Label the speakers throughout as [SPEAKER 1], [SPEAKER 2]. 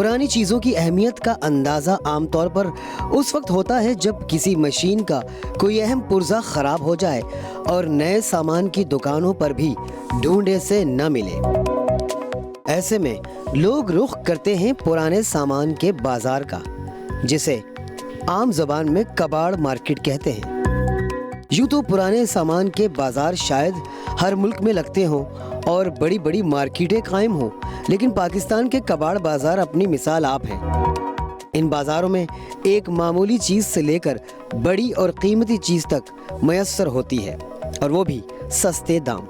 [SPEAKER 1] पुरानी चीजों की अहमियत का अंदाजा आमतौर पर उस वक्त होता है जब किसी मशीन का कोई अहम पुर्जा खराब हो जाए और नए सामान की दुकानों पर भी ढूंढे से न मिले। ऐसे में लोग रुख करते हैं पुराने सामान के बाजार का, जिसे आम जबान में कबाड़ मार्केट कहते हैं। यूं तो पुराने सामान के बाजार शायद हर मुल्क में लगते हों और बड़ी बड़ी मार्केटें कायम हों, लेकिन पाकिस्तान के कबाड़ बाजार अपनी मिसाल आप हैं। इन बाजारों में एक मामूली चीज से लेकर बड़ी और कीमती चीज तक मयस्सर होती है, और वो भी सस्ते दाम।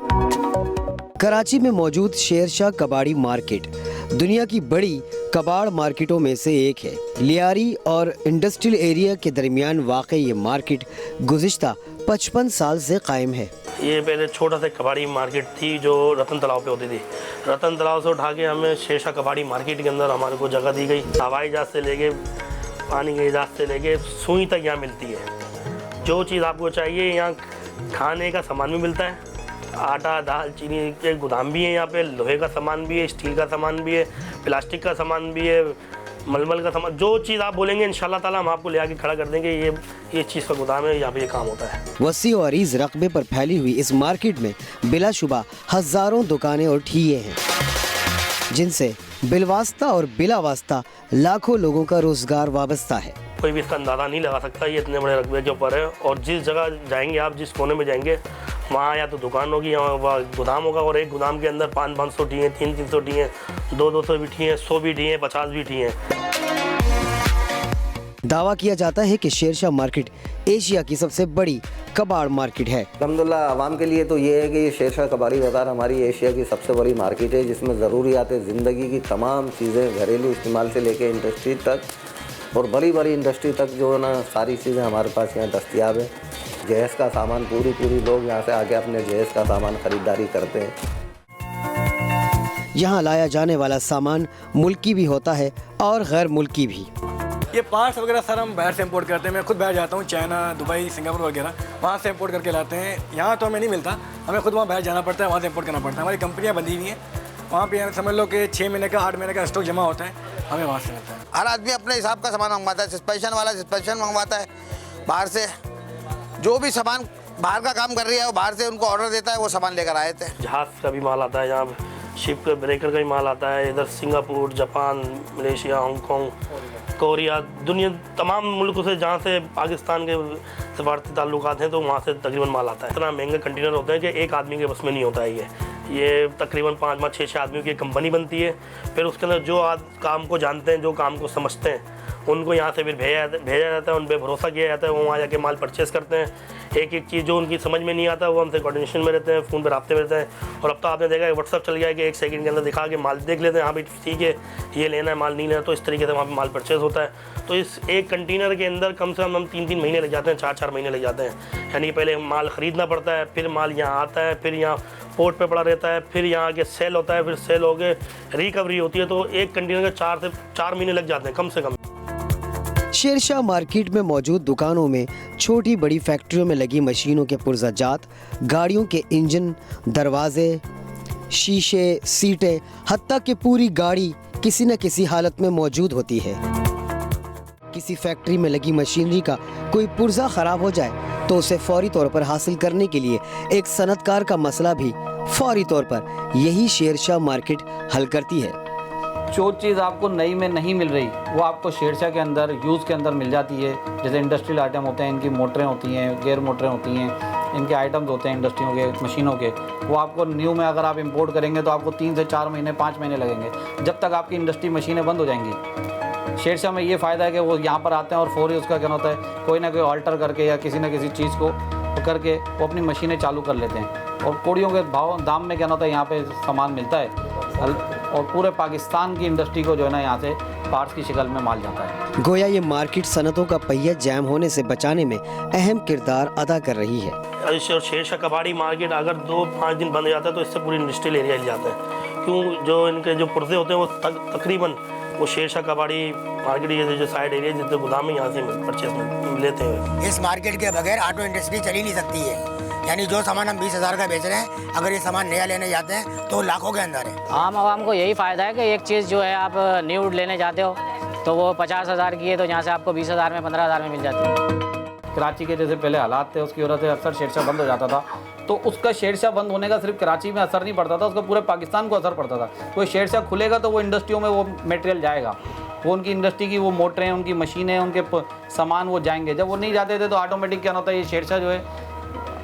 [SPEAKER 1] कराची में मौजूद शेरशाह कबाड़ी मार्केट दुनिया की बड़ी कबाड़ मार्केटों में से एक है। लियारी और इंडस्ट्रियल एरिया के दरमियान वाक़ ये मार्केट गुज़िश्ता 55 साल से कायम है।
[SPEAKER 2] ये पहले छोटा सा कबाड़ी मार्केट थी जो रतन तालाब पे होती थी। रतन तालाब से उठा के हमें शेरशाह कबाड़ी मार्केट के अंदर हमारे को जगह दी गई। हवाई जहाज़ से लेके पानी के जहाज़ से लेके सुई तक यहाँ मिलती है। जो चीज़ आपको चाहिए यहाँ खाने का सामान भी मिलता है। आटा, दाल, चीनी के गोदाम भी है यहाँ पे। लोहे का सामान भी है, स्टील का सामान भी है, प्लास्टिक का सामान भी है, मलमल का सामान। जो चीज़ आप बोलेंगे इंशाल्लाह ताला हम आपको ले आके खड़ा कर देंगे। ये चीज़ का गोदाम है, यहाँ पे ये काम होता है।
[SPEAKER 1] वसी और अरीज रकबे पर फैली हुई इस मार्केट में बिलाशुबा हजारों दुकानें और ठिये हैं, जिनसे बिलवास्ता और बिलावास्ता लाखों लोगों का रोजगार वाबस्ता है।
[SPEAKER 2] कोई भी इसका अंदाज़ा नहीं लगा सकता ये इतने बड़े रकबे के ऊपर है। और जिस जगह जाएंगे आप, जिस कोने में जाएंगे, वहाँ या तो दुकान होगी या वहाँ गोदाम होगा। और एक गोदाम के अंदर 500-500 ठिये, 300-300 ठिये, 200-200 भी ठिये, 100 भी ठिये, 50 भी ठिये।
[SPEAKER 1] दावा किया जाता है कि शेरशाह मार्केट एशिया की सबसे बड़ी कबाड़ मार्केट है।
[SPEAKER 3] अल्हम्दुलिल्लाह आवाम के लिए तो ये है कि ये शेरशाह कबाड़ी बाज़ार हमारी एशिया की सबसे बड़ी मार्केट है, जिसमें ज़रूरियात ज़िंदगी की तमाम चीज़ें घरेलू इस्तेमाल से लेके इंडस्ट्री तक और बड़ी बड़ी इंडस्ट्री तक जो है ना, सारी चीज़ें हमारे पास यहाँ दस्तियाब है। जहेज़ का सामान पूरी लोग यहाँ से आके अपने जहेज़ का सामान ख़रीदारी करते हैं।
[SPEAKER 1] यहाँ लाया जाने वाला सामान मुल्की भी होता है और गैर मुल्की भी।
[SPEAKER 4] ये पार्ट्स वगैरह सर हम बाहर से इंपोर्ट करते हैं। मैं खुद बाहर जाता हूँ, चाइना, दुबई, सिंगापुर वगैरह, वहाँ से इंपोर्ट करके लाते हैं। यहाँ तो हमें नहीं मिलता, हमें खुद वहाँ बाहर जाना पड़ता है, वहाँ से इंपोर्ट करना पड़ता है। हमारी कंपनियाँ बंदी हुई हैं, वहाँ पे समझ लो कि 6 महीने का 8 महीने का स्टॉक जमा होता है, हमें वहाँ से मिलता है।
[SPEAKER 5] हर आदमी अपने हिसाब का सामान मंगवाता है। सस्पेंशन वाला सस्पेंशन मंगवाता है बाहर से। जो भी सामान बाहर का काम कर रही है वो बाहर से उनको ऑर्डर देता है, वो सामान लेकर आए थे।
[SPEAKER 2] जहाज़ का भी माल आता है, यहाँ शिप के ब्रेकर का भी माल आता है। इधर Singapore, Japan, Malaysia, Hong Kong, Korea, दुनिया तमाम मुल्कों से जहाँ से पाकिस्तान के सफारती ताल्लुकात हैं, तो वहाँ से तकरीबन माल आता है। इतना महंगे कंटेनर होते हैं कि एक आदमी के बस में नहीं होता है। ये तकरीबन 5-6 आदमियों की कंपनी बनती है। फिर उसके अंदर जो काम को जानते हैं, जो काम को समझते हैं, उनको यहाँ से फिर भेजा जाता है, उन पर भरोसा किया जाता है। वो वहाँ जाके माल परचेज़ करते हैं। एक एक चीज़ जो उनकी समझ में नहीं आता वो हमसे कोऑर्डिनेशन में रहते हैं, फ़ोन पे राब्ते में रहते हैं। और अब तो आपने देखा है व्हाट्सअप चल गया है कि 1 सेकंड के अंदर दिखा के माल देख लेते हैं, हाँ भाई ठीक है ये लेना है, माल नहीं लेना। तो इस तरीके से वहाँ पे माल परचेज़ होता है। तो इस एक कंटेनर के अंदर कम से कम हम 3-3 महीने लग जाते हैं, 4-4 महीने लग जाते हैं। यानी पहले माल ख़रीदना पड़ता है, फिर माल यहाँ आता है, फिर यहाँ पोर्ट पे पड़ा रहता है, फिर यहाँ आके सेल होता है, फिर सेल हो के रिकवरी होती है। तो एक कंटेनर के 4 से 4 महीने लग जाते हैं कम से कम।
[SPEAKER 1] शेरशाह मार्केट में मौजूद दुकानों में छोटी बड़ी फैक्ट्रियों में लगी मशीनों के पुर्जाजात, गाड़ियों के इंजन, दरवाजे, शीशे, सीटें, हत्ता कि पूरी गाड़ी किसी न किसी हालत में मौजूद होती है। किसी फैक्ट्री में लगी मशीनरी का कोई पुर्जा खराब हो जाए तो उसे फौरी तौर पर हासिल करने के लिए एक सनतकार का मसला भी फौरी तौर पर यही शेरशाह मार्केट हल करती है।
[SPEAKER 6] जो चीज़ आपको नई में नहीं मिल रही वो आपको शेरशाह के अंदर यूज़ के अंदर मिल जाती है। जैसे इंडस्ट्रियल आइटम होते हैं, इनकी मोटरें होती हैं, गेयर मोटरें होती हैं, इनके आइटम्स होते हैं इंडस्ट्रियों के, मशीनों के। वो आपको न्यू में अगर आप इंपोर्ट करेंगे तो आपको 3 से 4 महीने, 5 महीने लगेंगे, जब तक आपकी इंडस्ट्री मशीनें बंद हो जाएंगी। शेरशाह में ये फ़ायदा है कि वो यहाँ पर आते हैं और फौरी उसका क्या होता है, कोई ना कोई ऑल्टर करके या किसी न किसी चीज़ को करके वो अपनी मशीनें चालू कर लेते हैं। और कोड़ियों के दाम में क्या होता है, यहाँ पे सामान मिलता है और पूरे पाकिस्तान की इंडस्ट्री को जो है ना यहाँ से पार्ट्स की शक्ल में माल जाता है।
[SPEAKER 1] गोया ये मार्केट सनतों का पहिया जैम होने से बचाने में अहम किरदार अदा कर रही है।
[SPEAKER 2] शेरशाह कबाड़ी मार्केट अगर 2-5 दिन बंद हो जाता है तो इससे पूरी इंडस्ट्रियल एरिया हिल जाता है। क्यों, जो इनके जो पुर्जे होते हैं वो तकरीबन वो शेरशाह कबाड़ी मार्केट जो साइड एरिया जितने गोदाम है यहाँ से परचेज लेते हैं।
[SPEAKER 7] इस मार्केट के बगैर ऑटो इंडस्ट्री चल ही नहीं सकती है। यानी जो सामान हम 20,000 का बेच रहे हैं, अगर ये सामान नया लेने जाते हैं तो लाखों के अंदर है।
[SPEAKER 8] आम आवाम को यही फ़ायदा है कि एक चीज़ जो है आप न्यू लेने जाते हो तो वो 50,000 की है तो यहाँ से आपको 20,000 में 15,000 में मिल जाती है।
[SPEAKER 6] कराची के जैसे पहले हालात थे उसकी वजह से अक्सर शेरशाह बंद हो जाता था, तो उसका शेरशाह बंद होने का सिर्फ कराची में असर नहीं पड़ता था, उसका पूरे पाकिस्तान को असर पड़ता था। कोई शेरशाह खुलेगा तो वो इंडस्ट्रियों में वो मटेरियल जाएगा, वो उनकी इंडस्ट्री की वो मोटरें, उनकी मशीनें, उनके सामान वो जाएंगे। जब वो नहीं जाते थे तो ऑटोमेटिक क्या होता है, ये शेरशाह जो है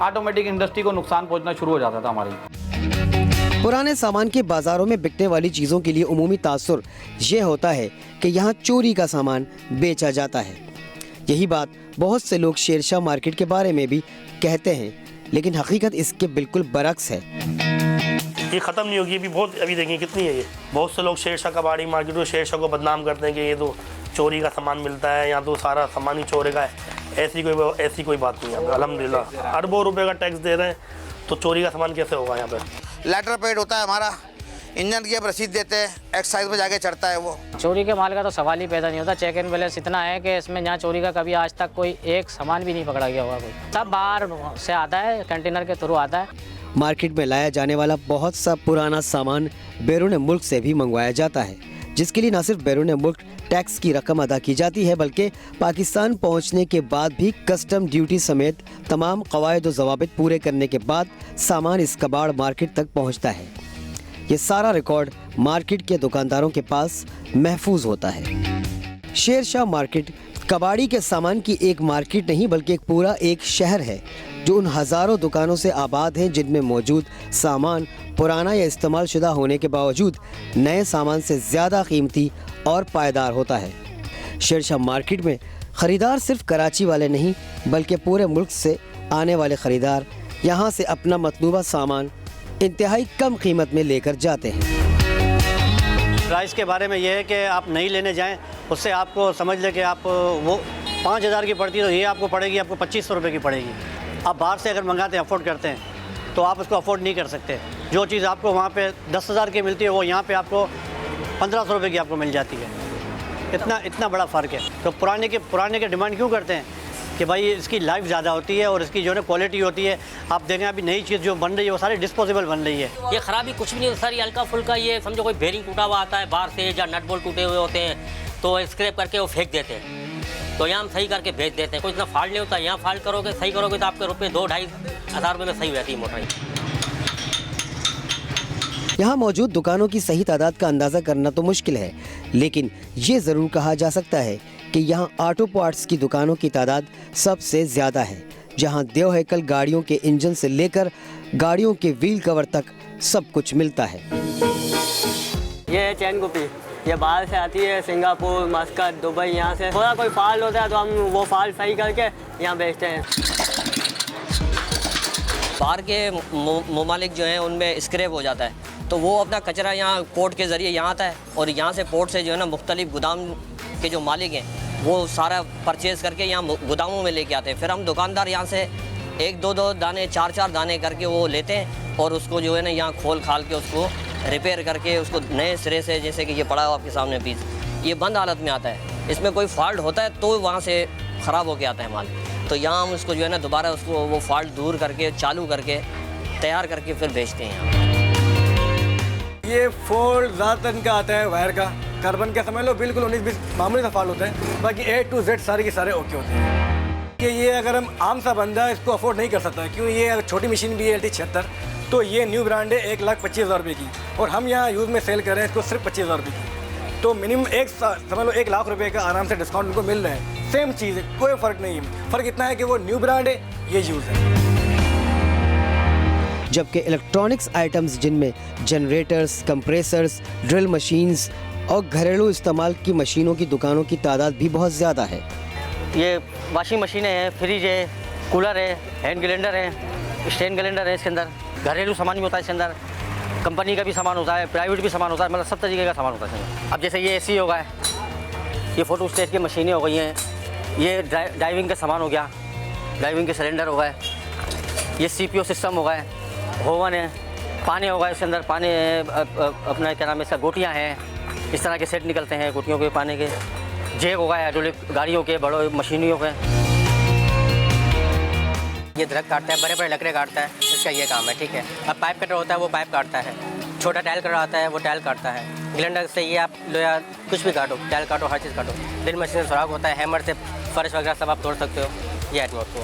[SPEAKER 6] ऑटोमेटिक इंडस्ट्री को नुकसान पहुंचना शुरू हो जाता था हमारी।
[SPEAKER 1] पुराने सामान के बाजारों में बिकने वाली चीज़ों के लिए उमूमी तासुर ये होता है कि यहाँ चोरी का सामान बेचा जाता है। यही बात बहुत से लोग शेरशाह मार्केट के बारे में भी कहते हैं, लेकिन हकीकत इसके बिल्कुल बरक्स है।
[SPEAKER 2] ये ख़त्म नहीं होगी, अभी बहुत, अभी देखिए कितनी है ये। बहुत से लोग शेरशाह कबाड़ी मार्केट में शेरशाह को बदनाम करते हैं कि ये तो चोरी का सामान मिलता है, यहाँ तो सारा सामान ही चोरी का है। ऐसी कोई बात नहीं है। अल्हम्दुलिल्लाह अरबों रुपए का टैक्स दे रहे हैं, तो चोरी का सामान कैसे होगा यहाँ पर।
[SPEAKER 5] लेटर पेड होता है हमारा, इंजन की अब रसीद देते हैं, एक्साइज में जाके चढ़ता है वो।
[SPEAKER 8] चोरी के माल का तो सवाल ही पैदा नहीं होता। चेक एंड बैलेंस इतना है कि इसमें यहाँ चोरी का कभी आज तक कोई एक सामान भी नहीं पकड़ा गया होगा। कोई सब बाहर से आता है, कंटेनर के थ्रू आता है।
[SPEAKER 1] मार्केट में लाया जाने वाला बहुत सा पुराना सामान बैरून मुल्क से भी मंगवाया जाता है, जिसके लिए न सिर्फ बैरून मुल्क टैक्स की रकम अदा की जाती है, बल्कि पाकिस्तान पहुंचने के बाद भी कस्टम ड्यूटी समेत तमाम कवायद व ज़वाबित पूरे करने के बाद सामान इस कबाड़ मार्केट तक पहुंचता है। ये सारा रिकॉर्ड मार्केट के दुकानदारों के पास महफूज होता है। शेरशाह मार्केट कबाड़ी के सामान की एक मार्केट नहीं, बल्कि एक पूरा एक शहर है जो उन हज़ारों दुकानों से आबाद हैं जिनमें मौजूद सामान पुराना या इस्तेमाल शुदा होने के बावजूद नए सामान से ज़्यादा कीमती और पायदार होता है। शेरशाह मार्केट में ख़रीदार सिर्फ कराची वाले नहीं, बल्कि पूरे मुल्क से आने वाले ख़रीदार यहाँ से अपना मतलूबा सामान इंतहाई कम कीमत में लेकर जाते हैं।
[SPEAKER 9] प्राइस के बारे में ये है कि आप नहीं लेने जाएं, उससे आपको समझ लें कि आप वो 5,000 की पड़ती है तो ये आपको पड़ेगी, आपको 2,500 रुपये की पड़ेगी। आप बाहर से अगर मंगाते हैं, अफोर्ड करते हैं, तो आप उसको अफोर्ड नहीं कर सकते। जो चीज़ आपको वहाँ पे 10,000 की मिलती है वो यहाँ पे आपको 1,500 रुपये की आपको मिल जाती है। इतना बड़ा फ़र्क है। तो पुराने के डिमांड क्यों करते हैं कि भाई इसकी लाइफ ज़्यादा होती है और इसकी जो है क्वालिटी होती है। आप देखें अभी नई चीज़ जो बन रही है वो सारी डिस्पोजेबल बन रही है।
[SPEAKER 10] ये ख़राबी कुछ भी नहीं, सारी हल्का फुल्का, ये समझो कोई बेरिंग टूटा हुआ आता है बाहर से या नट बोल्ट टूटे हुए होते हैं तो स्क्रैप करके वो फेंक देते हैं, तो यहाँ हम सही करके भेज देते हैं। कोई इतना फॉल्ट नहीं होता। यहाँ फॉल्ट करोगे, सही करोगे तो आपके रुपये 2-2.5 हज़ार रुपये में सही हो जाती है मोटर।
[SPEAKER 1] यहाँ मौजूद दुकानों की सही तादाद का अंदाज़ा करना तो मुश्किल है, लेकिन ये ज़रूर कहा जा सकता है कि यहाँ ऑटो पार्ट्स की दुकानों की तादाद सबसे ज़्यादा है, जहाँ देव हैकल गाड़ियों के इंजन से लेकर गाड़ियों के व्हील कवर तक सब कुछ मिलता है।
[SPEAKER 11] ये है चैन कुपी, ये बाहर से आती है, सिंगापुर, मस्कट, दुबई। यहाँ से थोड़ा कोई फाल्ट होता है तो हम वो फाल्ट सही करके यहाँ बेचते हैं।
[SPEAKER 10] बाहर के ममालिक जो हैं उनमें स्क्रैप हो जाता है, तो वो अपना कचरा यहाँ पोर्ट के ज़रिए यहाँ आता है और यहाँ से पोर्ट से जो है ना मुख्तलिफ गोदाम के जो मालिक हैं वो सारा परचेज़ करके यहाँ गोदामों में लेके आते हैं। फिर हम दुकानदार यहाँ से 1-2 दाने, 4-4 दाने करके वो लेते हैं और उसको जो है ना यहाँ खोल खाल के उसको रिपेयर करके उसको नए सिरे से, जैसे कि ये पड़ा हुआ आपके सामने पीस, ये बंद हालत में आता है। इसमें कोई फॉल्ट होता है तो वहाँ से ख़राब होके आता है माल, तो यहाँ हम उसको जो है ना दोबारा उसको वो फॉल्ट दूर करके चालू करके तैयार करके फिर बेचते हैं यहाँ।
[SPEAKER 4] ये फॉल्ट ज़्यादा इनका आता है वायर का, कार्बन का समझ लो बिल्कुल 19-20 मामूली सा फॉल्ट होता है, बाकी A to Z सारे के सारे ओके होते हैं। कि ये अगर हम आम सा बंदा इसको अफोर्ड नहीं कर सकता, क्यों ये अगर छोटी मशीन भी है LT76, तो ये न्यू ब्रांड है 1,25,000 रुपये की, और हम यहाँ यूज़ में सेल कर रहे हैं इसको सिर्फ 25,000 रुपये की। तो मिनिमम समझ लो 1 लाख रुपये का आराम से डिस्काउंट उनको मिल रहा है। सेम चीज़ है, कोई फ़र्क नहीं है। फ़र्क इतना है कि वो न्यू ब्रांड है, ये यूज़ है।
[SPEAKER 1] जबकि इलेक्ट्रॉनिक्स आइटम्स जिनमें जनरेटर्स, कंप्रेसर्स, ड्रिल मशीन्स और घरेलू इस्तेमाल की मशीनों की दुकानों की तादाद भी बहुत ज़्यादा है।
[SPEAKER 11] ये वॉशिंग मशीनें हैं, फ्रिज है, कूलर है, हैंड ग्राइंडर है, स्टैंड ग्राइंडर है, इसके अंदर घरेलू सामान भी होता है, इसके अंदर कंपनी का भी सामान होता है, प्राइवेट भी सामान होता है, मतलब सब तरीके का सामान होता है इसके अंदर। अब जैसे ये AC होगा, ये फ़ोटो स्टेट की मशीनें हो गई हैं, ये ड्राइविंग का सामान हो गया, ड्राइविंग के सिलेंडर हो गए, ये CPO सिस्टम हो गए, ओवन है, पानी होगा इसके अंदर, पानी अपना क्या नाम है इसका, गोटियाँ हैं, इस तरह के सेट निकलते हैं गोटियों के पानी के, जेक होगा हाइड्रोलिक गाड़ियों के, बड़ों मशीनियों के। ये दरख्त काटता है, बड़े बड़े लकड़े काटता है, इसका ये काम है, ठीक है। अब पाइप कटर होता है, वो पाइप काटता है। छोटा टाइल कटर आता है, वो टाइल काटता है। ग्राइंडर से ये आप लोया कुछ भी काटो, टाइल काटो, हर चीज़ काटो। ड्रिल मशीन से सुराख होता है, हैमर से फर्श वगैरह सब आप तोड़ सकते हो। ये आइटम आपको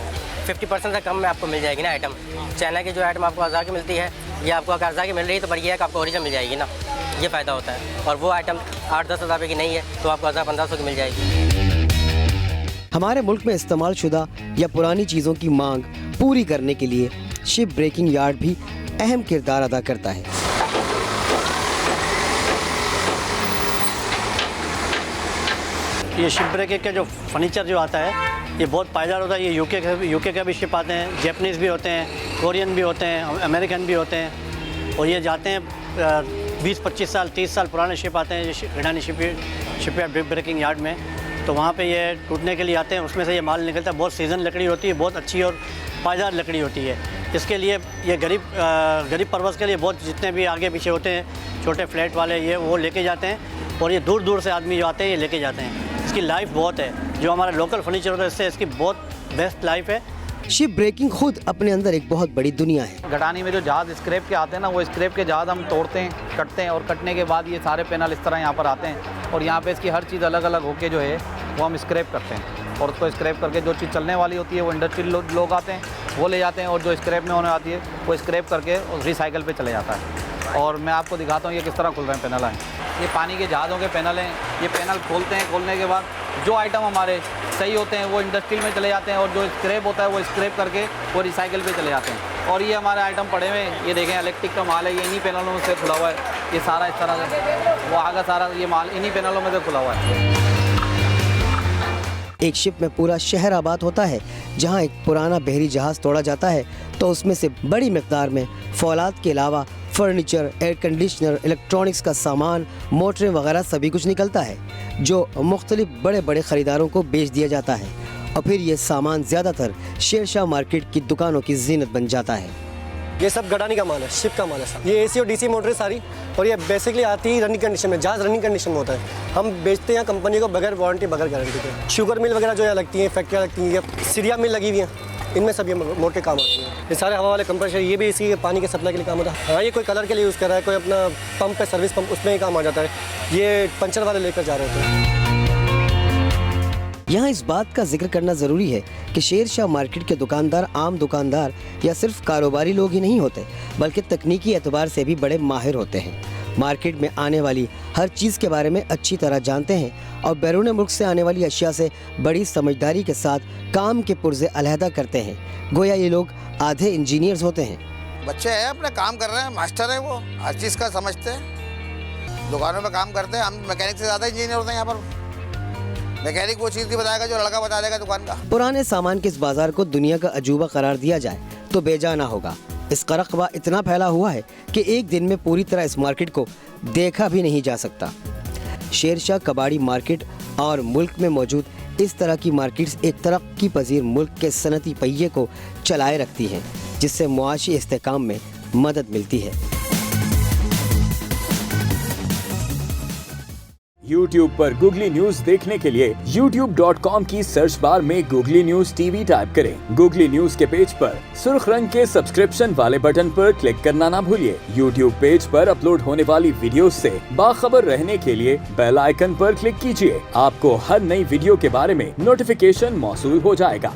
[SPEAKER 11] 50% से कम में आपको मिल जाएगी ना आइटम। चाइना की जो आइटम आपको 1000 की मिलती है, ये आपको अगर 1000 की मिल रही है तो पर ये है कि आपको ओरिजिनल मिल जाएगी ना, ये फ़ायदा होता है। और वो आइटम 8-10 हज़ार रुपये की नहीं है तो आपको 1000-1500 की मिल जाएगी।
[SPEAKER 1] हमारे मुल्क में इस्तेमाल शुदा या पुरानी चीज़ों की मांग पूरी करने के लिए शिप ब्रेकिंग यार्ड भी अहम किरदार अदा करता है।
[SPEAKER 9] ये शिप ब्रेकिंग का जो फर्नीचर जो आता है ये बहुत पायदार होता है। ये यूके का भी शिप आते हैं, जैपनीज़ भी होते हैं, कोरियन भी होते हैं, अमेरिकन भी होते हैं। और ये जाते हैं 20-25 साल 30 साल पुराने शिप आते हैं अडानी शिपयार्ड ब्रेकिंग यार्ड में। तो वहाँ पे ये टूटने के लिए आते हैं, उसमें से ये माल निकलता है। बहुत सीजन लकड़ी होती है, बहुत अच्छी और पायदार लकड़ी होती है। इसके लिए ये गरीब परवस के लिए बहुत जितने भी आगे पीछे होते हैं छोटे फ्लैट वाले ये वो लेके जाते हैं। और ये दूर दूर से आदमी जो आते हैं ये लेके जाते हैं। इसकी लाइफ बहुत है, जो हमारा लोकल फर्नीचर होता है इससे इसकी बहुत बेस्ट लाइफ है।
[SPEAKER 1] शिप ब्रेकिंग खुद अपने अंदर एक बहुत बड़ी दुनिया है।
[SPEAKER 6] गडानी में जो जहाज़ स्क्रैप के आते हैं ना, वो स्क्रैप के जहाज़ हम तोड़ते हैं, कटते हैं और कटने के बाद ये सारे पैनल इस तरह यहाँ पर आते हैं। और यहाँ पे इसकी हर चीज़ अलग अलग होके जो है वो हम स्क्रैप करते हैं। और उसको स्क्रैप करके जो चीज़ चलने वाली होती है वो इंडस्ट्रियल लोग आते हैं, वो ले जाते हैं। और जो स्क्रैप में होने आती है वो स्क्रैप करके रिसाइकल पे चले जाता है। और मैं आपको दिखाता हूँ ये किस तरह खुल रहे हैं पैनल हैं। ये पानी के जहाज़ों के पैनल हैं। ये पैनल खोलते हैं, खोलने के बाद जो आइटम हमारे सही होते हैं वो इंडस्ट्रियल में चले जाते हैं। और जो स्क्रैप होता है वो स्क्रैप करके वो रिसाइकल पे चले जाते हैं। और ये हमारे आइटम पड़े हुए हैं, ये देखें इलेक्ट्रिक का माल है, ये इन्हीं पैनलों में से खुला हुआ है। ये सारा इस तरह से वो आगे सारा ये माल इन्हीं पैनलों में से खुला हुआ है।
[SPEAKER 1] एक शिप में पूरा शहर आबाद होता है। जहां एक पुराना बहरी जहाज तोड़ा जाता है तो उसमें से बड़ी मिकदार में फौलाद के अलावा फर्नीचर, एयर कंडीशनर, इलेक्ट्रॉनिक्स का सामान, मोटरें वगैरह सभी कुछ निकलता है, जो मुख्तलिफ बड़े बड़े ख़रीदारों को बेच दिया जाता है। और फिर ये सामान ज़्यादातर शेरशाह मार्केट की दुकानों की जीनत बन जाता है।
[SPEAKER 12] ये सब गडानी का माल है, शिप का माल है सब। ये AC और DC मोटरें सारी, और ये बेसिकली आती है रनिंग कंडीशन में। जहाज रनिंग कंडीशन में होता है। हम बेचते हैं कंपनी को बगैर वारंटी बगैर गारंटी के। शुगर मिल वगैरह जो यहाँ लगती हैं, फैक्ट्रियाँ लगती हैं, सीरिया मिल लगी हुई हैं, इनमें सब ये मोटे काम आती हैं। ये सारे हवा वाले कंप्रेसर, ये भी इसी पानी के सप्लाई के लिए काम होता है। हाँ, ये कोई कलर के लिए यूज़ कर रहा है, कोई अपना पंप है, सर्विस पंप, उसमें ही काम आ जाता है। ये पंचर वाले लेकर जा रहे होते हैं।
[SPEAKER 1] यहाँ इस बात का जिक्र करना ज़रूरी है कि शेरशाह मार्केट के दुकानदार आम दुकानदार या सिर्फ कारोबारी लोग ही नहीं होते, बल्कि तकनीकी एतबार से भी बड़े माहिर होते हैं। मार्केट में आने वाली हर चीज़ के बारे में अच्छी तरह जानते हैं और बैरून मुल्क से आने वाली अशिया से बड़ी समझदारी के साथ काम के पुर्जे अलहदा करते हैं। गोया ये लोग आधे इंजीनियर्स होते हैं।
[SPEAKER 5] बच्चे हैं, अपने काम कर रहे हैं, मास्टर है, वो हर चीज़ का समझते हैं, दुकानों में काम करते हैं। हम मैकेनिक से ज़्यादा इंजीनियर होते हैं यहाँ पर। मैकेनिक वो चीज़ नहीं बताएगा जो लड़का बता देगा दुकान का।
[SPEAKER 1] पुराने सामान के इस बाजार को दुनिया का अजूबा करार दिया जाए तो बेजाना होगा। इसका रकबा इतना फैला हुआ है कि एक दिन में पूरी तरह इस मार्केट को देखा भी नहीं जा सकता। शेरशाह कबाड़ी मार्केट और मुल्क में मौजूद इस तरह की मार्केट्स एक तरक्की पजीर मुल्क के सनती पहिए को चलाए रखती हैं, जिससे मुआशी इस्तेकाम में मदद मिलती है।
[SPEAKER 13] YouTube पर गूगली न्यूज देखने के लिए youtube.com की सर्च बार में गूगली न्यूज TV टाइप करें। गूगली न्यूज के पेज पर सुर्ख रंग के सब्सक्रिप्शन वाले बटन पर क्लिक करना ना भूलिए। YouTube पेज पर अपलोड होने वाली वीडियोस से बाखबर रहने के लिए बेल आइकन पर क्लिक कीजिए। आपको हर नई वीडियो के बारे में नोटिफिकेशन मौसूल हो जाएगा।